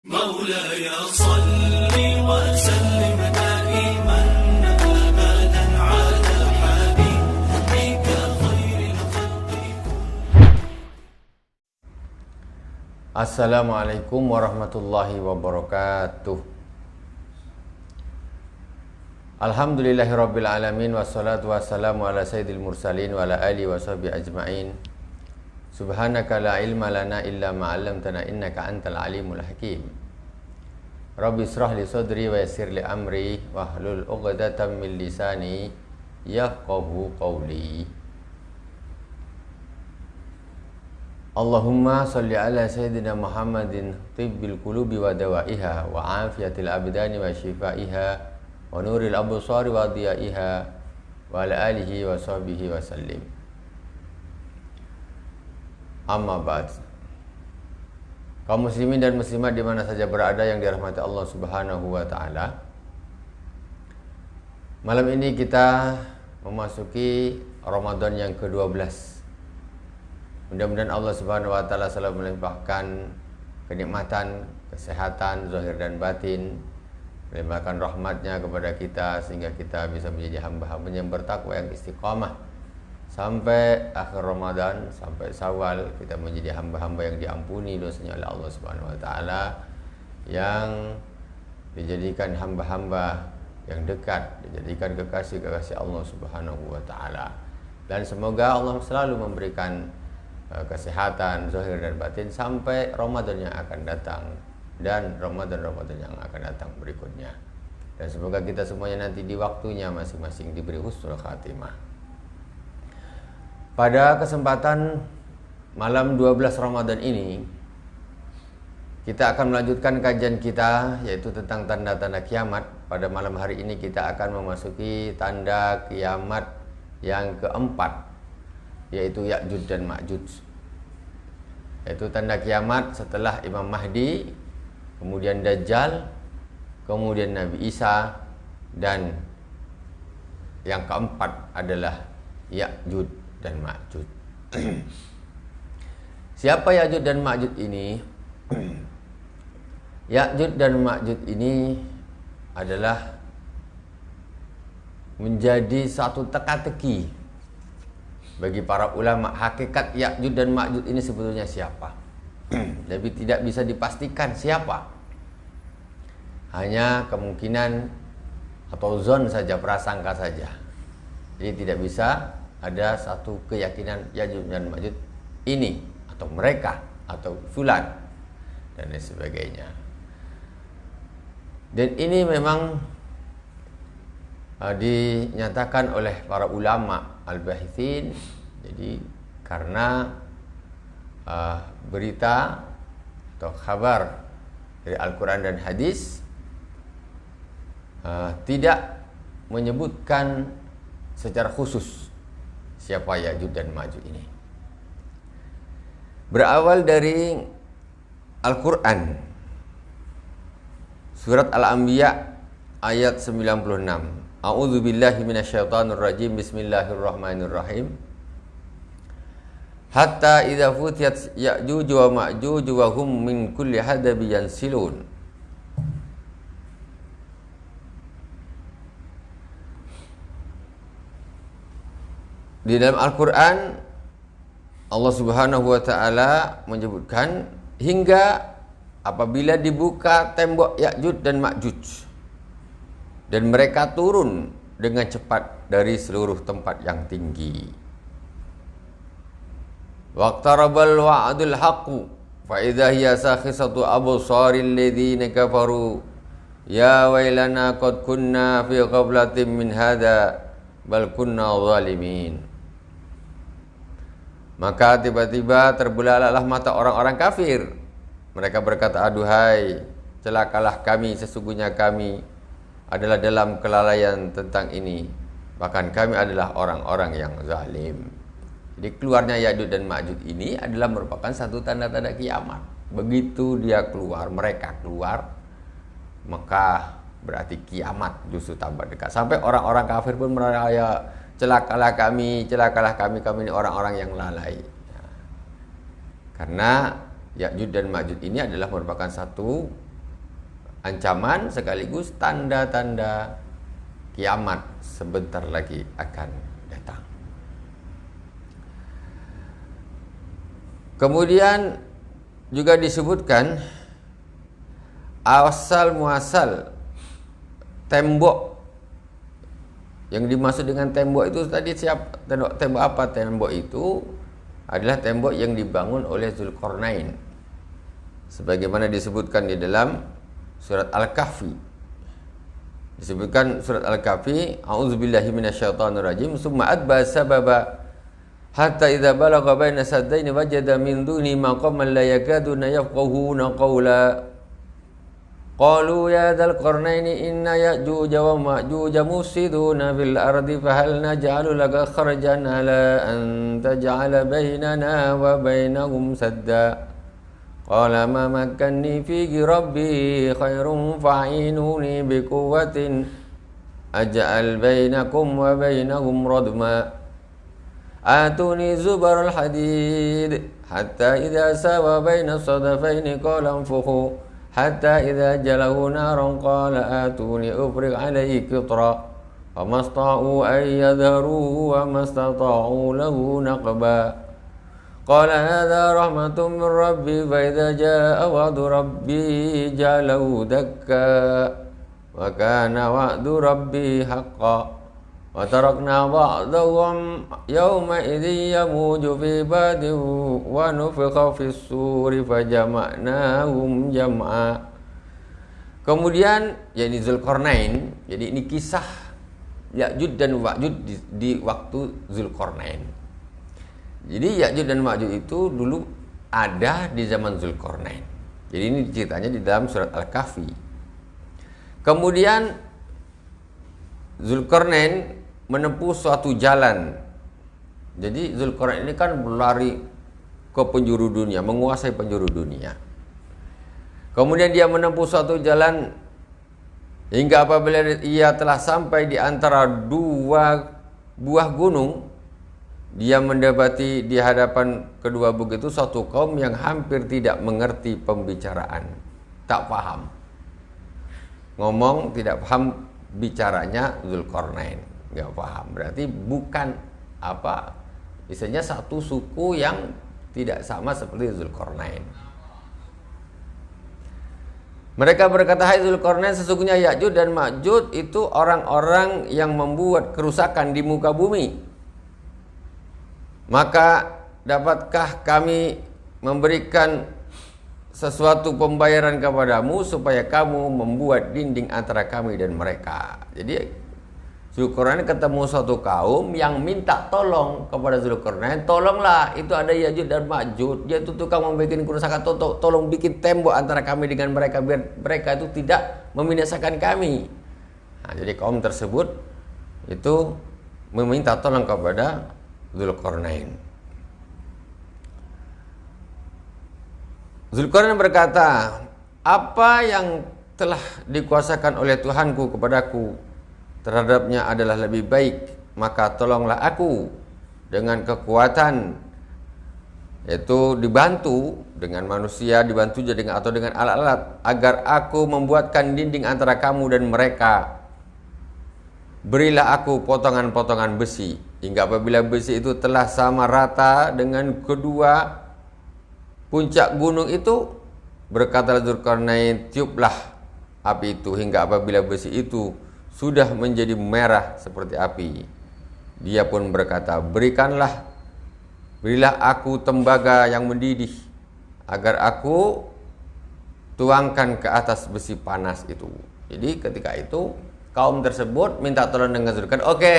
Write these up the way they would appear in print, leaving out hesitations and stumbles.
مولاي صل وسلم دائما أبدا على حبيبك خير الخلق. Assalamualaikum warahmatullahi wabarakatuh. Alhamdulillahirabbil alamin wassalatu wassalamu ala sayyidil mursalin wa ala alihi washabihi ajmain. Subhanaka la ilma lana illa ma 'allamtana innaka antal alimul hakim. Rabbi israh li sadri wa yassir li amri wahlul 'uqdatam min lisani yafqahu qawli. Allahumma salli ala sayyidina Muhammadin tibbil qulubi wa dawaiha wa afiyatil abdani wa shifaiha wa nuril absari wa diyaiha wa ala alihi wa sahbihi wa sallim. Amma ba'd. Kaum muslimin dan muslimat di mana saja berada yang dirahmati Allah Subhanahu wa taala. Malam ini kita memasuki Ramadan yang ke-12. Mudah-mudahan Allah Subhanahu wa taala selalu melimpahkan kenikmatan, kesehatan zahir dan batin, melimpahkan rahmatnya kepada kita sehingga kita bisa menjadi hamba-hamba yang bertakwa, yang istiqamah sampai akhir Ramadan, sampai Syawal kita menjadi hamba-hamba yang diampuni dosanya oleh Allah Subhanahu wa taala, yang dijadikan hamba-hamba yang dekat, dijadikan kekasih-kekasih Allah Subhanahu wa taala. Dan semoga Allah selalu memberikan kesehatan zahir dan batin sampai Ramadan yang akan datang dan Ramadan-Ramadan yang akan datang berikutnya. Dan semoga kita semuanya nanti di waktunya masing-masing diberi husnul khatimah. Pada kesempatan malam 12 Ramadan ini, kita akan melanjutkan kajian kita yaitu tentang tanda-tanda kiamat. Pada malam hari ini kita akan memasuki tanda kiamat yang keempat, yaitu Ya'juj dan Ma'juj. Yaitu tanda kiamat setelah Imam Mahdi, kemudian Dajjal, kemudian Nabi Isa, dan yang keempat adalah Ya'juj dan Ma'juj. Siapa Ya'juj dan Ma'juj ini? Ya'juj dan Ma'juj ini adalah menjadi satu teka-teki bagi para ulama. Hakikat Ya'juj dan Ma'juj ini sebetulnya siapa? Tapi tidak bisa dipastikan siapa. Hanya kemungkinan atau zon saja, prasangka saja. Jadi tidak bisa ada satu keyakinan Ya'juj dan Ma'juj ini atau mereka atau fulan dan lain sebagainya. Dan ini memang dinyatakan oleh para ulama al-bahithin. Jadi karena berita atau kabar dari Al-Quran dan hadis tidak menyebutkan secara khusus siapa Ya'juj dan Ma'juj ini. Berawal dari Al-Quran, surat Al-Anbiya ayat 96. A'udzu billahi minasyaitonir rajim. Bismillahirrahmanirrahim. Hatta idza futiyat Ya'juj wa Ma'juj wa hum min kulli hadabi yansilun. Di dalam Al-Quran Allah Subhanahu wa ta'ala menyebutkan hingga apabila dibuka tembok Ya'juj dan Ma'juj dan mereka turun dengan cepat dari seluruh tempat yang tinggi. Waqtarabal wa'dul haqqu fa idza hiya sakhisatu absaril ladzina kafaru ya wailana qad kunna fi ghaflatin min hadza bal kunna zalimin. Maka tiba-tiba terbelalalah mata orang-orang kafir. Mereka berkata, aduhai, celakalah kami, sesungguhnya kami adalah dalam kelalaian tentang ini. Bahkan kami adalah orang-orang yang zalim. Jadi keluarnya Ya'juj dan Ma'juj ini adalah merupakan satu tanda-tanda kiamat. Begitu dia keluar, mereka keluar, maka berarti kiamat justru tambah dekat. Sampai orang-orang kafir pun meraya, celakalah kami ini orang-orang yang lalai. Karena Ya'juj dan Ma'juj ini adalah merupakan satu ancaman sekaligus tanda-tanda kiamat sebentar lagi akan datang. Kemudian juga disebutkan asal muasal tembok. Yang dimaksud dengan tembok itu tadi tembok apa? Tembok itu adalah tembok yang dibangun oleh Zulkarnain, sebagaimana disebutkan di dalam surat Al-Kahfi. Disebutkan surat Al-Kahfi, a'udzubillahi minasyaitonirrajim, summa adba sababa hatta idza balagha baina saddaini wajada min duni maqaman la yakaduna yafqahuna qawla qalu ya dzal qarnaini inna ya'juj wa ma'juj mufsiduna fil ardi fahal naj'alu laka kharajan ala an taj'ala bainana wa bainahum sadda qala ma makkanni fihi rabbi khairun fa'inuni biquwwatin aj'al bainakum wa bainahum radma atuni zubaral hadid hatta idza sawa baina sadafaini qala anfukhu hatta idza jalahu naran qala atuni ufriq alayhi qitra famasta'u an yadharu wa mastata'u lahu naqba qala hadha rahmatun min rabbi fa idza jaa wa'du rabbi ja'alahu dakka wa kana wa'du rabbi haqqan wa tarakna ba'dahum yawma idhin yamuju fi badin wa nufikha fis suri fajama'nahum jam'a. Kemudian yakni Zulkarnain, jadi ini kisah Ya'juj dan Ma'juj di waktu Zulkarnain. Jadi Ya'juj dan Ma'juj itu dulu ada di zaman Zulkarnain. Jadi ini ceritanya di dalam surat Al-Kahfi. Kemudian Zulkarnain menempuh suatu jalan. Jadi Zulkarnain ini kan berlari ke penjuru dunia, menguasai penjuru dunia. Kemudian dia menempuh suatu jalan hingga apabila ia telah sampai di antara dua buah gunung, dia mendapati di hadapan kedua bukit itu suatu kaum yang hampir tidak mengerti pembicaraan, tak paham. Ngomong tidak paham bicaranya Zulkarnain. Nggak paham, berarti bukan apa misalnya satu suku yang tidak sama seperti Zulkarnain. Mereka berkata, hai Zulkarnain, sesungguhnya Ya'juj dan Ma'juj itu orang-orang yang membuat kerusakan di muka bumi. Maka dapatkah kami memberikan sesuatu pembayaran kepadamu supaya kamu membuat dinding antara kami dan mereka. Jadi Zulkarnain ketemu suatu kaum yang minta tolong kepada Zulkarnain, tolonglah, itu ada Ya'juj dan Ma'juj, dia itu tukang membuat kerusakan, tolong bikin tembok antara kami dengan mereka biar mereka itu tidak membinasakan kami. Nah, jadi kaum tersebut itu meminta tolong kepada Zulkarnain. Zulkarnain berkata, apa yang telah dikuasakan oleh Tuhanku kepadaku terhadapnya adalah lebih baik, maka tolonglah aku dengan kekuatan, yaitu dibantu dengan manusia, dibantu dengan atau dengan alat-alat, agar aku membuatkan dinding antara kamu dan mereka. Berilah aku potongan-potongan besi, hingga apabila besi itu telah sama rata dengan kedua puncak gunung itu, berkata Zulkarnain, tiuplah api itu, hingga apabila besi itu sudah menjadi merah seperti api. Dia pun berkata, berilah aku tembaga yang mendidih, agar aku tuangkan ke atas besi panas itu. Jadi ketika itu kaum tersebut minta tolong dengan Zulkarnain, oke,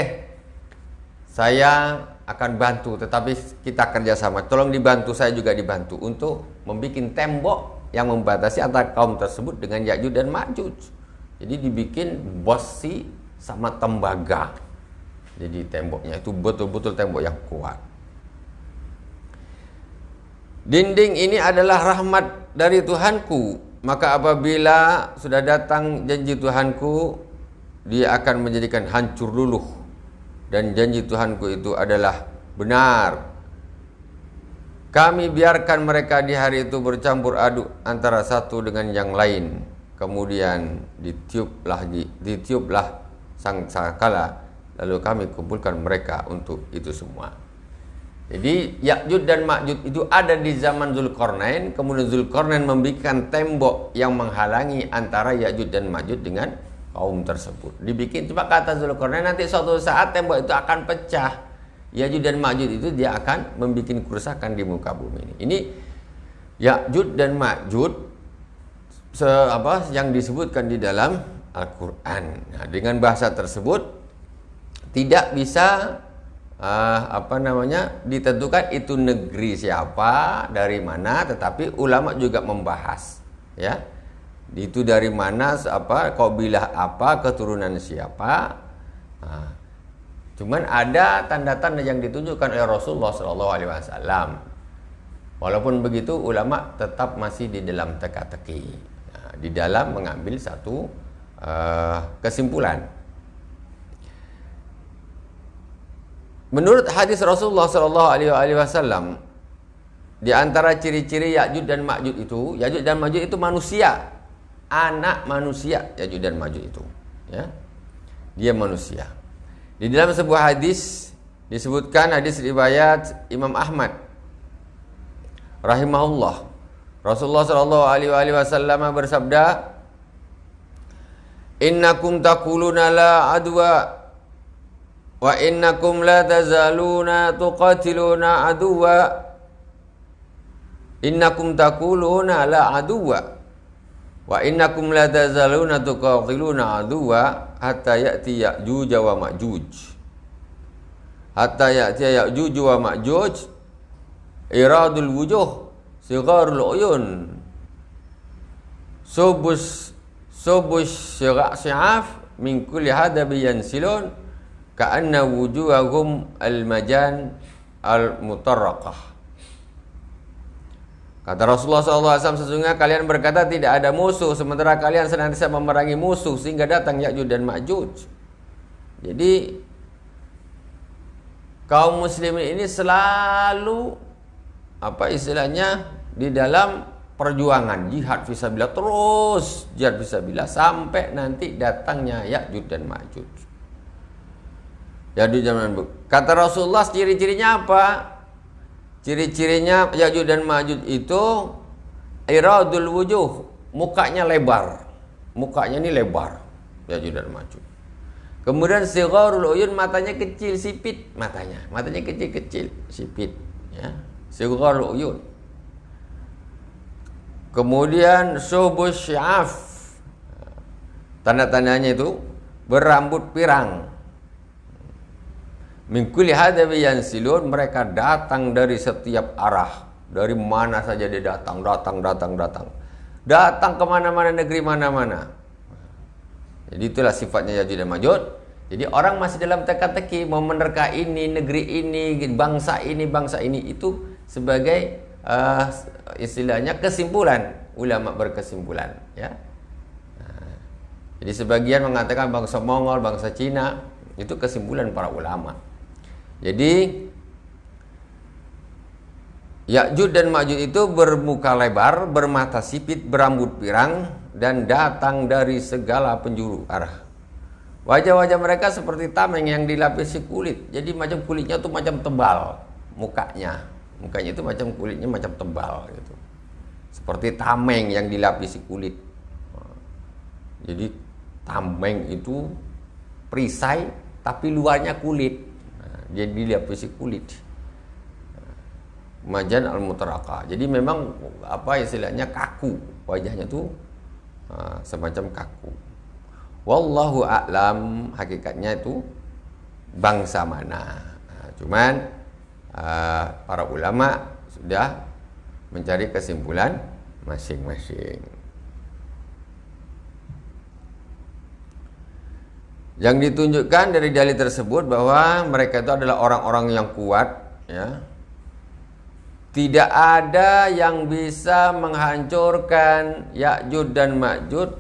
saya akan bantu, tetapi kita kerjasama, tolong dibantu, saya juga dibantu untuk membuat tembok yang membatasi antara kaum tersebut dengan Ya'juj dan Ma'juj. Jadi dibikin besi sama tembaga. Jadi temboknya itu betul-betul tembok yang kuat. Dinding ini adalah rahmat dari Tuhanku, maka apabila sudah datang janji Tuhanku, dia akan menjadikan hancur luluh. Dan janji Tuhanku itu adalah benar. Kami biarkan mereka di hari itu bercampur aduk antara satu dengan yang lain. kemudian ditiuplah sangkakala, lalu kami kumpulkan mereka untuk itu semua. Jadi Ya'juj dan Ma'juj itu ada di zaman Zulkarnain, kemudian Zulkarnain membikin tembok yang menghalangi antara Ya'juj dan Ma'juj dengan kaum tersebut. Dibikin, cuma kata Zulkarnain nanti suatu saat tembok itu akan pecah. Ya'juj dan Ma'juj itu dia akan membuat kerusakan di muka bumi ini. Ini Ya'juj dan Ma'juj yang disebutkan di dalam Al-Quran. Nah, dengan bahasa tersebut tidak bisa ditentukan itu negeri siapa, dari mana, tetapi ulama juga membahas, ya, itu dari mana, kabilah apa, keturunan siapa. Cuman ada tanda-tanda yang ditunjukkan oleh Rasulullah SAW. Walaupun begitu, ulama tetap masih di dalam teka-teki, di dalam mengambil satu kesimpulan. Menurut hadis Rasulullah SAW, di antara ciri-ciri Ya'juj dan Ma'juj itu manusia, anak manusia. Ya'juj dan Ma'juj itu, ya, dia manusia. Di dalam sebuah hadis disebutkan, hadis riwayat Imam Ahmad rahimahullah, Rasulullah SAW bersabda, "Innakum taquluna la adwa wa innakum la tazaluna tuqatiluna aduwa." Innakum taquluna la aduwa wa innakum la tazaluna tuqatiluna aduwa hatta ya'ti Ya'juj wa Ma'juj. Hatta ya'ti Ya'juj wa Ma'juj iradul wujuh sigharul uyun subus syira'af min kulli hadabi yansilun ka'anna wujuhahum al-majan al-mutarraqah. Kata Rasulullah SAW, sesungguhnya kalian berkata tidak ada musuh, sementara kalian senantiasa memerangi musuh sehingga datang Ya'juj dan Ma'juj. Jadi kaum muslimin ini selalu di dalam perjuangan jihad fisabilillah, terus jihad fisabilillah sampai nanti datangnya Ya'juj dan Ma'juj. Ya'juj dan Ma'juj. Kata Rasulullah, ciri-cirinya apa? Ciri-cirinya Ya'juj dan Ma'juj itu iradul wujuh, mukanya lebar. Mukanya ini lebar, Ya'juj dan Ma'juj. Kemudian sigharul uyun, matanya kecil, sipit matanya. Matanya kecil-kecil, sipit, ya. Sigharul uyun. Kemudian subus sya'af, tanda-tandanya itu berambut pirang. Min kulli hadabi yansilun, mereka datang dari setiap arah, dari mana saja dia datang kemana-mana, negeri mana-mana. Jadi itulah sifatnya Ya'juj dan Ma'juj. Jadi orang masih dalam teka-teki mau menerka ini, negeri ini, bangsa ini, itu sebagai istilahnya kesimpulan, ulama berkesimpulan, ya. Jadi sebagian mengatakan bangsa Mongol, bangsa Cina, itu kesimpulan para ulama. Jadi Ya'juj dan Ma'juj itu bermuka lebar, bermata sipit, berambut pirang, dan datang dari segala penjuru arah. Wajah-wajah mereka seperti tameng yang dilapisi kulit. Jadi macam kulitnya tuh macam tebal, mukanya itu macam kulitnya macam tebal gitu. Seperti tameng yang dilapisi kulit. Jadi tameng itu perisai tapi luarnya kulit. Dia dilapisi kulit. Majan al-mutarraqah. Jadi memang istilahnya kaku, wajahnya tuh semacam kaku. Wallahu a'lam, hakikatnya itu bangsa mana. Cuman para ulama sudah mencari kesimpulan masing-masing. Yang ditunjukkan dari dalil tersebut bahwa mereka itu adalah orang-orang yang kuat, ya. Tidak ada yang bisa menghancurkan Ya'juj dan Ma'juj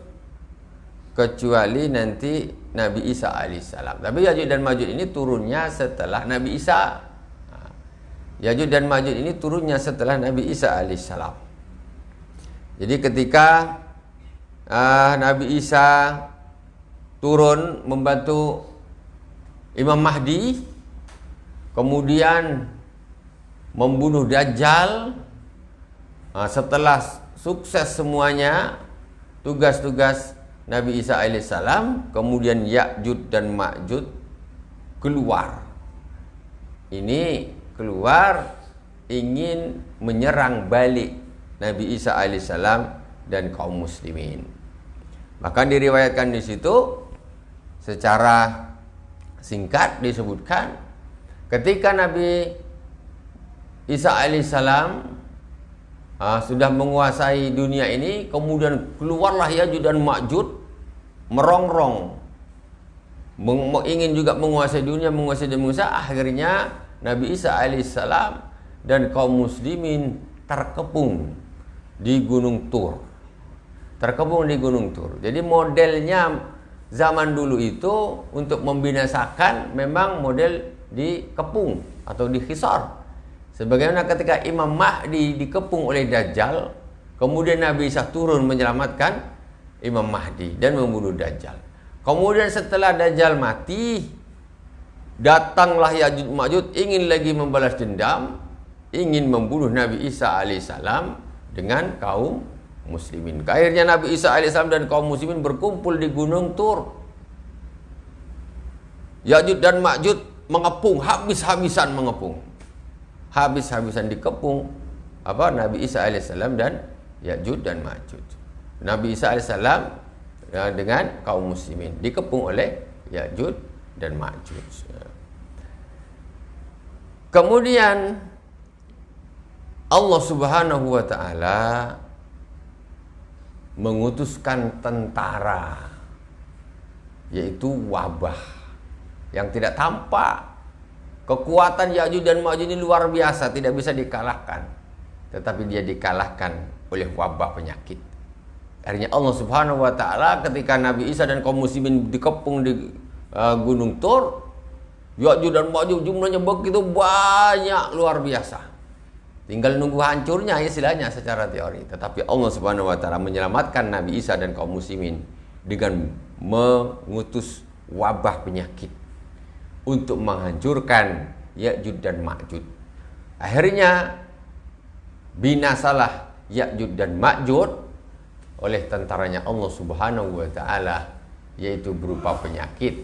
kecuali nanti Nabi Isa alaihissalam. Tapi Ya'juj dan Ma'juj ini turunnya setelah Nabi Isa. Ya'juj dan Ma'juj ini turunnya setelah Nabi Isa alaihissalam. Jadi ketika Nabi Isa turun membantu Imam Mahdi, kemudian membunuh Dajjal. Setelah sukses semuanya tugas-tugas Nabi Isa alaihissalam, kemudian Ya'juj dan Ma'juj keluar. Ini keluar ingin menyerang balik Nabi Isa alaihissalam dan kaum muslimin. Bahkan diriwayatkan di situ secara singkat disebutkan ketika Nabi Isa alaihissalam sudah menguasai dunia ini, kemudian keluarlah Ya'juj dan Ma'juj merongrong, ingin juga menguasai dunia, akhirnya Nabi Isa alaihissalam dan kaum muslimin terkepung di Gunung Tur. Jadi modelnya zaman dulu itu untuk membinasakan memang model dikepung atau dikhisar. Sebagaimana ketika Imam Mahdi dikepung oleh Dajjal, kemudian Nabi Isa turun menyelamatkan Imam Mahdi dan membunuh Dajjal. Kemudian setelah Dajjal mati, datanglah Ya'juj Ma'juj ingin lagi membalas dendam, ingin membunuh Nabi Isa alaihissalam dengan kaum muslimin. Akhirnya Nabi Isa alaihissalam dan kaum muslimin berkumpul di Gunung Tur. Ya'juj dan Ma'juj mengepung, habis-habisan dikepung Nabi Isa alaihissalam dan Ya'juj dan Ma'juj. Nabi Isa alaihissalam dengan kaum muslimin dikepung oleh Ya'juj dan Ma'juj. Kemudian Allah Subhanahu wa taala mengutuskan tentara, yaitu wabah yang tidak tampak. Kekuatan Ya'juj dan Ma'juj ini luar biasa, tidak bisa dikalahkan. Tetapi dia dikalahkan oleh wabah penyakit. Akhirnya Allah Subhanahu wa taala ketika Nabi Isa dan kaum muslimin dikepung di Gunung Tur, Ya'juj dan Ma'juj jumlahnya begitu banyak, luar biasa. Tinggal nunggu hancurnya istilahnya secara teori. Tetapi Allah Subhanahu wa taala menyelamatkan Nabi Isa dan kaum muslimin dengan mengutus wabah penyakit untuk menghancurkan Ya'juj dan Ma'juj. Akhirnya binasalah Ya'juj dan Ma'juj oleh tentaranya Allah Subhanahu wa taala, yaitu berupa penyakit.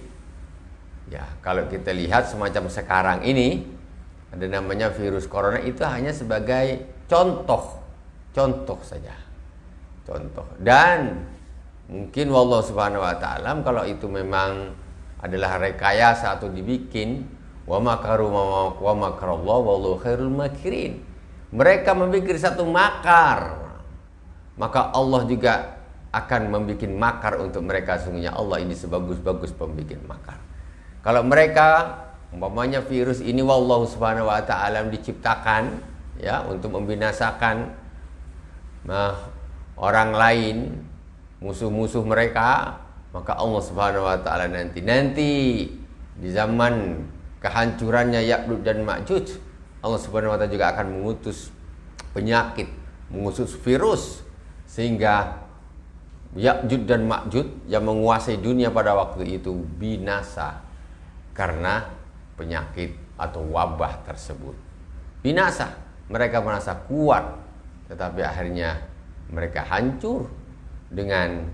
Ya, kalau kita lihat semacam sekarang ini ada namanya virus corona, itu hanya sebagai contoh saja. Dan mungkin wallahu subhanahu wa ta'ala kalau itu memang adalah rekayasa atau dibikin, wa makaru wa makarallahu wallahu khairul makirin. Mereka membikin satu makar, maka Allah juga akan membikin makar untuk mereka. Sungguhnya Allah ini sebagus-bagus pembikin makar. Kalau mereka umpamanya virus ini wallahu subhanahu wa ta'ala diciptakan ya untuk membinasakan orang lain, musuh-musuh mereka, maka Allah Subhanahu wa taala nanti di zaman kehancurannya Ya'juj dan Ma'juj, Allah Subhanahu wa taala juga akan mengutus penyakit, mengutus virus, sehingga Ya'juj dan Ma'juj yang menguasai dunia pada waktu itu binasa karena penyakit atau wabah tersebut. Binasa, mereka merasa kuat, tetapi akhirnya mereka hancur dengan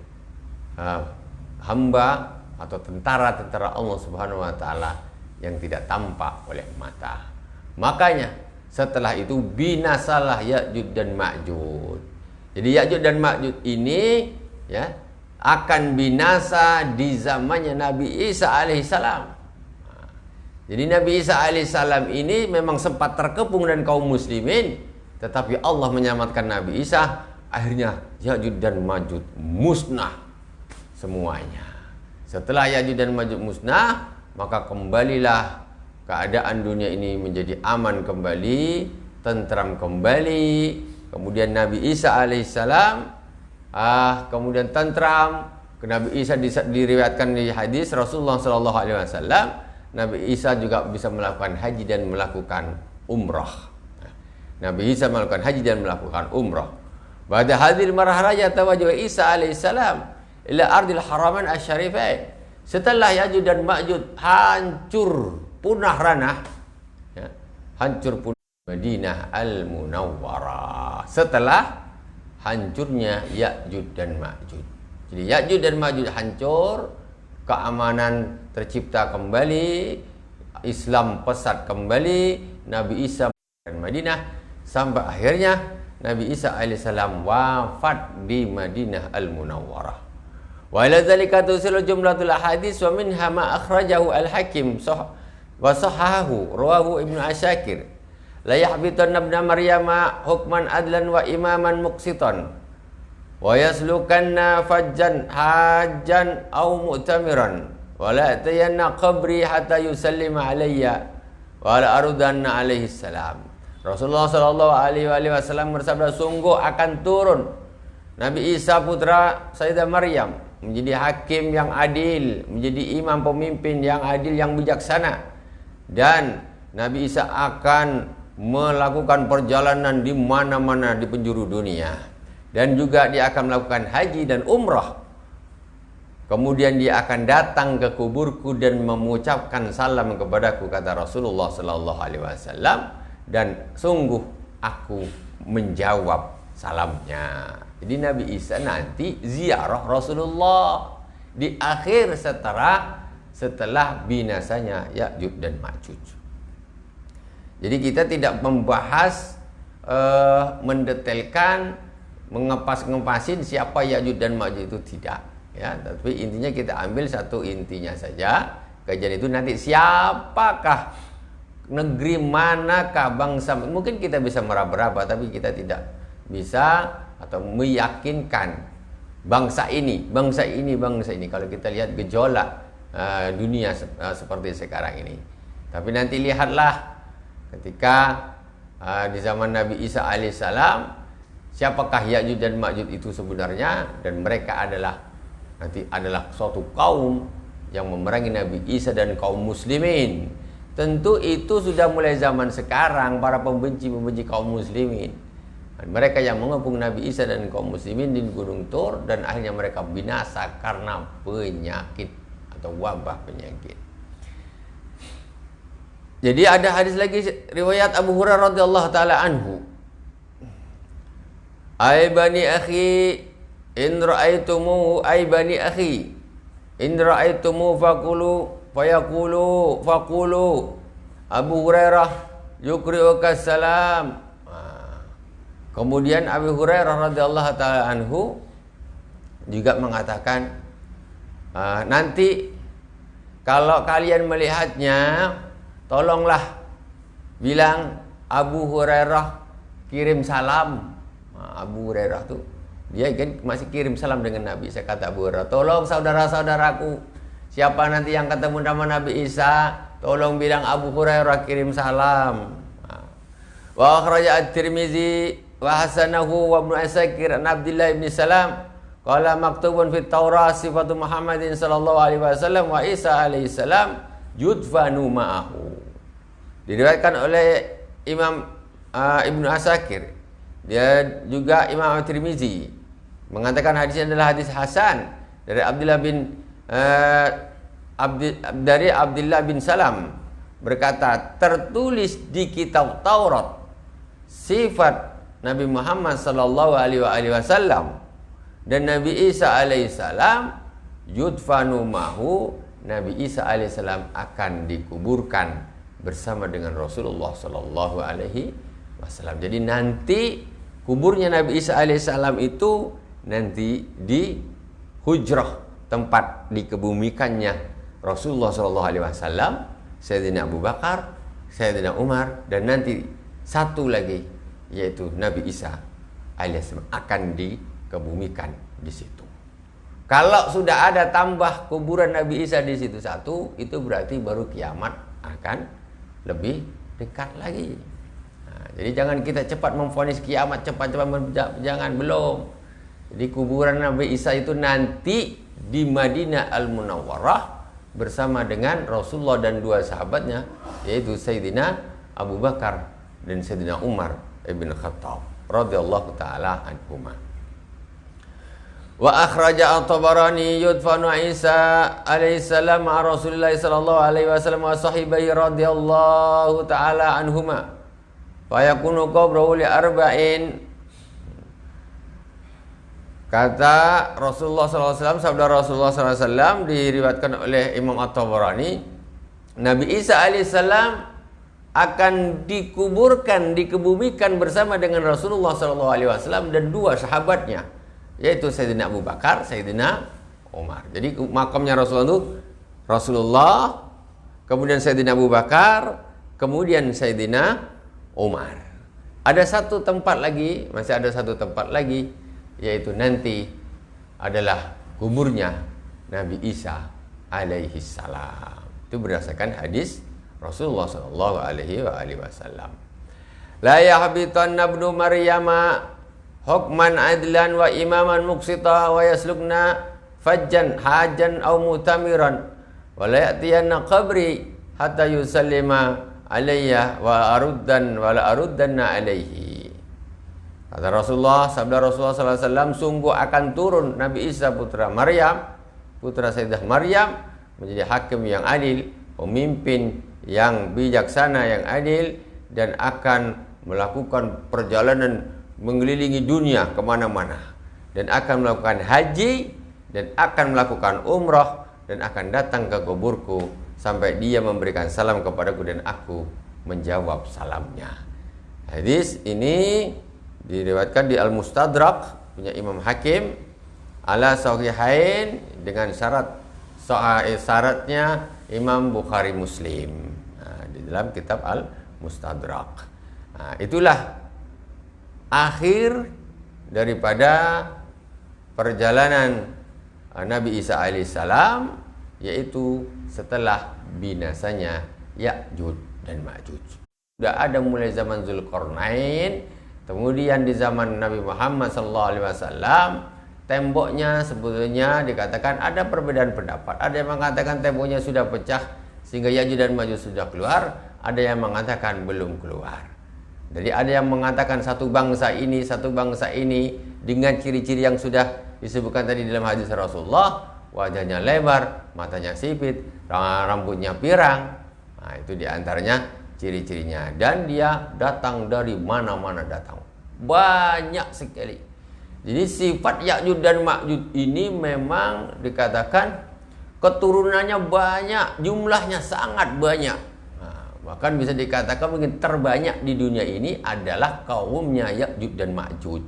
hamba atau tentara-tentara Allah Subhanahu wa taala yang tidak tampak oleh mata. Makanya setelah itu binasalah Ya'juj dan Ma'juj. Jadi Ya'juj dan Ma'juj ini ya akan binasa di zamannya Nabi Isa alaihissalam. Jadi Nabi Isa alaihissalam ini memang sempat terkepung dan kaum muslimin, tetapi Allah menyelamatkan Nabi Isa. Akhirnya Ya'juj dan Ma'juj musnah semuanya. Setelah Ya'juj dan Ma'juj musnah, maka kembalilah keadaan dunia ini menjadi aman kembali, tentram kembali. Kemudian Nabi Isa alaihissalam kemudian tentram. Nabi Isa diriwayatkan di hadis Rasulullah sallallahu alaihi wasallam, Nabi Isa juga bisa melakukan haji dan melakukan umrah. Nabi Isa melakukan haji dan melakukan umrah. Pada hadil marhalah tawajjuh Isa alaihissalam ila ardil haraman asyarifain. Setelah Ya'juj dan Ma'juj hancur punah ranah, ya, hancur punah Madinah al-Munawwarah. Setelah hancurnya Ya'juj dan Ma'juj. Jadi Ya'juj dan Ma'juj hancur, keamanan tercipta kembali, Islam pesat kembali, Nabi Isa dan Madinah, sampai akhirnya Nabi Isa alaihissalam wafat di Madinah al-Munawwarah. Wa ila dzalika tusil jumlatul ahadits wa minha ma akhrajahu al-Hakim wa sahahahu rawahu Ibnu Asyakir. La yahbitanna ibna Maryama hukman adlan wa imaman muqsitan wa yaslukanna fajjan hajjan aw mu'tamiran wa la tayanna qabri hatta yusallima alayya wa la arudanna alaihi salam. Rasulullah sallallahu alaihi wasallam bersabda, sungguh akan turun Nabi Isa putra Sayyidah Maryam menjadi hakim yang adil, menjadi imam pemimpin yang adil, yang bijaksana, dan Nabi Isa akan melakukan perjalanan di mana-mana di penjuru dunia, dan juga dia akan melakukan haji dan umrah. Kemudian dia akan datang ke kuburku dan mengucapkan salam kepadaku, kata Rasulullah sallallahu alaihi wasallam, dan sungguh aku menjawab salamnya. Jadi Nabi Isa nanti ziarah Rasulullah di akhir setelah binasanya Ya'juj dan Ma'juj. Jadi kita tidak membahas mendetailkan, mengepas-ngepasin siapa Ya'juj dan Ma'juj itu, tidak, ya. Tapi intinya kita ambil satu intinya saja. Kajian itu nanti siapakah, negeri manakah, bangsa, mungkin kita bisa meraba-raba, tapi kita tidak bisa atau meyakinkan bangsa ini. Kalau kita lihat gejolak dunia seperti sekarang ini. Tapi nanti lihatlah ketika di zaman Nabi Isa alaihissalam, siapakah Ya'juj dan Ma'juj itu sebenarnya, dan mereka nanti adalah suatu kaum yang memerangi Nabi Isa dan kaum muslimin. Tentu itu sudah mulai zaman sekarang, para pembenci kaum muslimin. Mereka yang mengepung Nabi Isa dan kaum muslimin di Gunung Tur, dan akhirnya mereka binasa karena penyakit atau wabah penyakit. Jadi ada hadis lagi riwayat Abu Hurairah radhiyallahu taala anhu. Ai bani akhi in ra'aitumu faqulu faqulu Abu Hurairah yukri'uka salam. Kemudian Abu Hurairah radhiyallahu taala anhu juga mengatakan, nanti kalau kalian melihatnya, tolonglah bilang Abu Hurairah kirim salam. Abu Hurairah tuh dia kan masih kirim salam dengan Nabi. Saya kata Abu Hurairah, tolong saudara-saudaraku, siapa nanti yang ketemu sama Nabi Isa, tolong bilang Abu Hurairah kirim salam. Wa akhraja at-Tirmizi wa hasanahu wa Ibnu Asakir an Abdullah bin Salam qala maktubun fit Taurah sifatu Muhammadin sallallahu alaihi wasallam wa Isa alaihi salam yudfanu ma'ahu. Diriwayatkan oleh Imam Ibnu Asakir, dia juga Imam At-Tirmizi mengatakan hadisnya adalah hadis hasan dari Abdullah bin Salam berkata, tertulis di kitab Taurat sifat Nabi Muhammad sallallahu alaihi wasallam dan Nabi Isa alaihi salam yudfanu mahu, Nabi Isa alaihi salam akan dikuburkan bersama dengan Rasulullah sallallahu alaihi wasallam. Jadi nanti kuburnya Nabi Isa alaihi salam itu nanti di hujrah, tempat dikebumikannya Rasulullah sallallahu alaihi wasallam, Sayyidina Abu Bakar, Sayyidina Umar, dan nanti satu lagi yaitu Nabi Isa alaihissalam akan dikebumikan di situ. Kalau sudah ada tambah kuburan Nabi Isa di situ satu, itu berarti baru kiamat akan lebih dekat lagi. Nah, jadi jangan kita cepat memvonis kiamat, cepat-cepat jangan, belum. Jadi kuburan Nabi Isa itu nanti di Madinah Al-Munawwarah bersama dengan Rasulullah dan dua sahabatnya, yaitu Sayyidina Abu Bakar dan Sayyidina Umar ibn Khattab radhiyallahu taala anhuma. Wa akhraja at-Tabarani yudfanu Isa alaihi salam ma Rasulillah sallallahu alaihi wasallam wa sahibihi radhiyallahu taala anhuma. Fa yakunu qabrahu li arba'in. Kata Rasulullah sallallahu alaihi wasallam, sabda Rasulullah sallallahu alaihi wasallam diriwayatkan oleh Imam At-Tabarani, Nabi Isa alaihi salam akan dikebumikan bersama dengan Rasulullah sallallahu alaihi wasallam dan dua sahabatnya, yaitu Sayyidina Abu Bakar, Sayyidina Umar. Jadi makamnya Rasulullah, kemudian Sayyidina Abu Bakar, kemudian Sayyidina Umar. Ada satu tempat lagi, masih ada satu tempat lagi, yaitu nanti adalah kuburnya Nabi Isa alaihi salam. Itu berdasarkan hadis Rasulullah sallallahu alaihi wasallam. La yahbitanna ibnu Maryama hukman adlan wa imaman muqsita wa yaslukna fajjan hajan aw mutamiran wa la ya'tiyanna qabri hatta yusallima alayya wa la aruddanna alaihi. Kata Rasulullah, sabda Rasulullah sallallahu alaihi wasallam, sungguh akan turun Nabi Isa putra Maryam, putra Sayyidah Maryam, menjadi hakim yang adil, pemimpin yang bijaksana yang adil, dan akan melakukan perjalanan mengelilingi dunia kemana-mana, dan akan melakukan haji, dan akan melakukan umrah, dan akan datang ke kuburku sampai dia memberikan salam kepadaku dan aku menjawab salamnya. Hadis ini diriwayatkan di Al-Mustadrak punya Imam Hakim ala sahihain dengan syaratnya Imam Bukhari Muslim. Di dalam kitab Al-Mustadrak. Itulah akhir daripada perjalanan Nabi Isa alaihissalam, yaitu setelah binasanya Ya'juj dan Ma'juj. Sudah ada mulai zaman Zulkarnain, kemudian di zaman Nabi Muhammad SAW, temboknya sebetulnya dikatakan ada perbedaan pendapat. Ada yang mengatakan temboknya sudah pecah sehingga Ya'juj dan Ma'juj sudah keluar, ada yang mengatakan belum keluar. Jadi ada yang mengatakan satu bangsa ini dengan ciri-ciri yang sudah disebutkan tadi dalam hadis Rasulullah, wajahnya lebar, matanya sipit, rambutnya pirang. Nah, itu diantaranya ciri-cirinya. Dan dia datang dari mana-mana datang, banyak sekali. Jadi sifat Ya'juj dan Ma'juj ini memang dikatakan keturunannya banyak, jumlahnya sangat banyak. Bahkan bisa dikatakan mungkin terbanyak di dunia ini adalah kaumnya Ya'juj dan Ma'juj.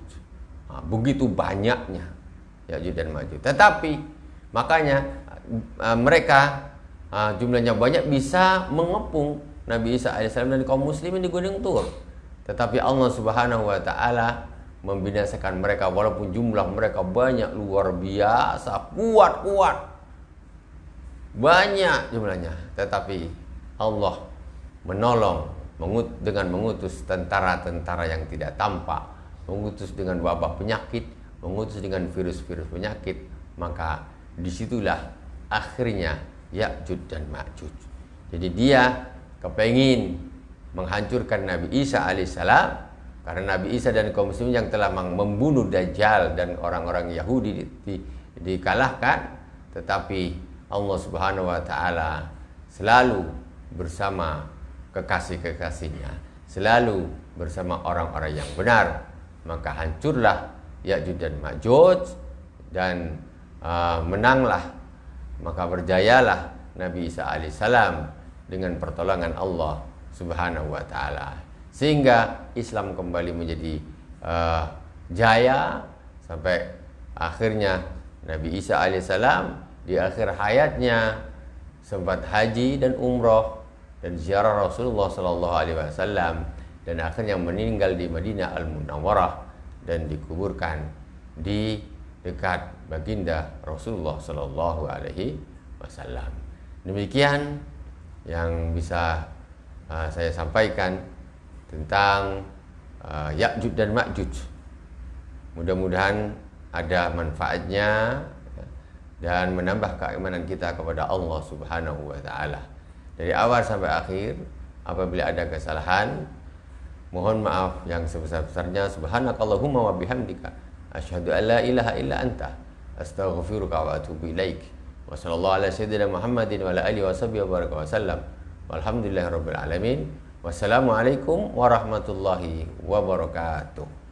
Begitu banyaknya Ya'juj dan Ma'juj. Tetapi makanya mereka jumlahnya banyak bisa mengepung Nabi Isa alaihissalam dan kaum muslimin di Gunung Tur. Tetapi Allah Subhanahu wa taala membinasakan mereka walaupun jumlah mereka banyak, luar biasa, kuat. Banyak jumlahnya, tetapi Allah menolong dengan mengutus tentara-tentara yang tidak tampak, mengutus dengan wabah penyakit, mengutus dengan virus-virus penyakit. Maka disitulah akhirnya Ya'juj dan Ma'juj. Jadi dia kepengin menghancurkan Nabi Isa alaihissalam, karena Nabi Isa dan kaum muslimin yang telah membunuh Dajjal dan orang-orang Yahudi dikalahkan. Tetapi Allah Subhanahu wa taala selalu bersama kekasih-kekasihnya, selalu bersama orang-orang yang benar. Maka hancurlah Ya'juj dan Ma'juj dan menanglah, maka berjayalah Nabi Isa alaihissalam dengan pertolongan Allah Subhanahu wa taala, sehingga Islam kembali menjadi jaya sampai akhirnya Nabi Isa alaihissalam di akhir hayatnya sempat haji dan umroh dan ziarah Rasulullah sallallahu alaihi wasallam, dan akhirnya meninggal di Madinah Al-Munawwarah dan dikuburkan di dekat baginda Rasulullah sallallahu alaihi wasallam. Demikian yang bisa saya sampaikan tentang Ya'juj dan Ma'juj. Mudah-mudahan ada manfaatnya dan menambah keimanan kita kepada Allah Subhanahu wa taala. Dari awal sampai akhir, apabila ada kesalahan, Mohon maaf yang sebesar-besarnya. Subhanakallahumma wa bihamdika asyhadu an la ilaha illa anta astaghfiruka wa atubu ilaik. Wa sallallahu ala sayyidina Muhammadin wa ala alihi washabihi wa baraka wa sallam. Walhamdulillahirabbil alamin. Wassalamualaikum warahmatullahi wabarakatuh.